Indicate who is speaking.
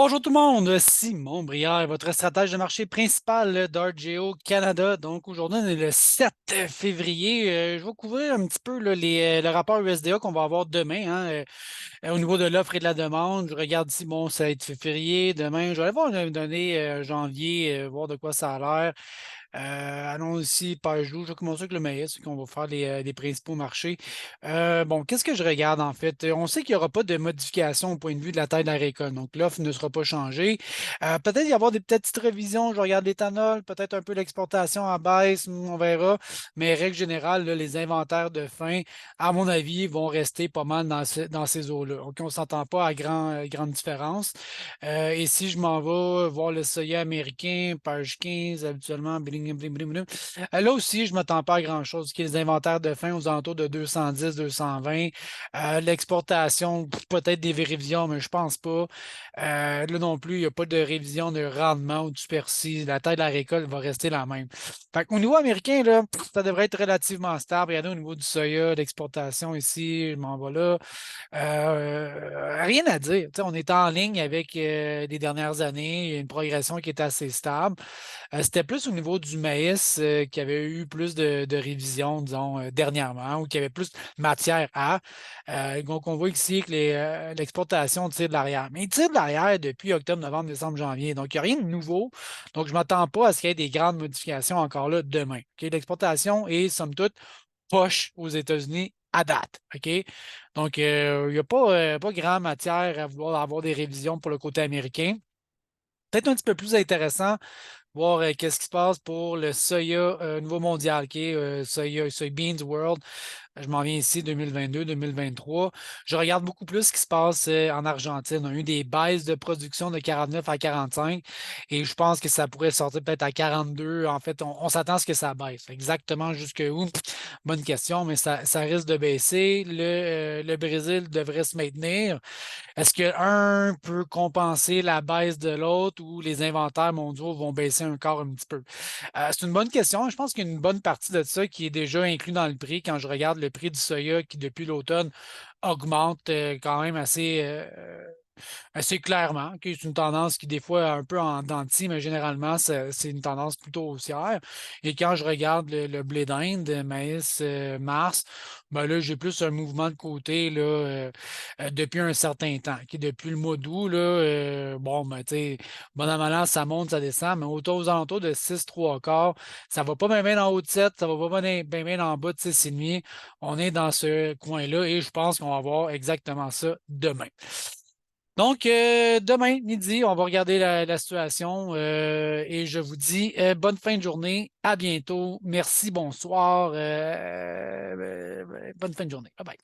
Speaker 1: Bonjour tout le monde, Simon Brière, votre stratège de marché principal d'Argeo Canada. Donc aujourd'hui, on est le 7 février. Je vais couvrir un petit peu là, le rapport USDA qu'on va avoir demain au niveau de l'offre et de la demande. Je regarde ici, bon, ça va être février. Demain, je vais aller voir les données janvier, voir de quoi ça a l'air. Allons ici, page 12. Je vais commencer avec le maïs, qu'on va faire les principaux marchés. Bon, qu'est-ce que je regarde en fait? On sait qu'il n'y aura pas de modification au point de vue de la taille de la récolte, donc l'offre ne sera pas changée. Peut-être y avoir des petites révisions. Je regarde l'éthanol, peut-être un peu l'exportation à baisse, on verra. Mais règle générale, là, les inventaires de fin, à mon avis, vont rester pas mal dans ces eaux-là. Donc, on ne s'entend pas à grande différence. Et si je m'en vais voir le soya américain, page 15, habituellement, bling, bling, bling, bling. Là aussi, je ne m'attends pas à grand-chose. Les inventaires de fin aux alentours de 210, 220. L'exportation, peut-être des révisions, mais je ne pense pas. Là non plus, il n'y a pas de révision de rendement ou de superficie. La taille de la récolte va rester la même. Fait au niveau américain, là, ça devrait être relativement stable. Regardez au niveau du soya, l'exportation ici, je m'en vais là. Rien à dire. On est en ligne avec les dernières années. Il y a une progression qui est assez stable. C'était plus au niveau du maïs qui avait eu plus de révisions, disons, dernièrement, ou qui avait plus matière à. Donc, on voit ici que l'exportation tire de l'arrière. Mais il tire de l'arrière depuis octobre, novembre, décembre, janvier. Donc, il n'y a rien de nouveau. Donc, je ne m'attends pas à ce qu'il y ait des grandes modifications encore là demain. OK? L'exportation est, somme toute, poche aux États-Unis à date. OK? Donc, il n'y a pas grand matière à vouloir avoir des révisions pour le côté américain. Peut-être un petit peu plus intéressant, voir qu'est-ce qui se passe pour le soya niveau mondial, OK? Soybeans World. Je m'en viens ici 2022-2023. Je regarde beaucoup plus ce qui se passe en Argentine. On a eu des baisses de production de 49 à 45 et je pense que ça pourrait sortir peut-être à 42. En fait, on s'attend à ce que ça baisse. Exactement jusque où? Bonne question, mais ça risque de baisser. Le Brésil devrait se maintenir. Est-ce que un peut compenser la baisse de l'autre ou les inventaires mondiaux vont baisser encore un petit peu? C'est une bonne question. Je pense qu'il y a une bonne partie de ça qui est déjà inclus dans le prix quand je regarde le prix du soya qui, depuis l'automne, augmente quand même assez clairement. OK? C'est une tendance qui, des fois, est un peu en dents de scie, mais généralement, c'est une tendance plutôt haussière. Et quand je regarde le blé d'Inde, maïs, mars, ben là, j'ai plus un mouvement de côté là, depuis un certain temps. OK? Depuis le mois d'août, là, bon, ben, tu sais, bon an, mal an, ça monte, ça descend, mais aux alentours de 6 3 quarts, ça va pas bien en haut de 7, ça va pas bien en bas de 6,5. On est dans ce coin-là et je pense qu'on va voir exactement ça demain. Donc, demain midi, on va regarder la situation et je vous dis bonne fin de journée. À bientôt. Merci, bonsoir. Bonne fin de journée. Bye bye.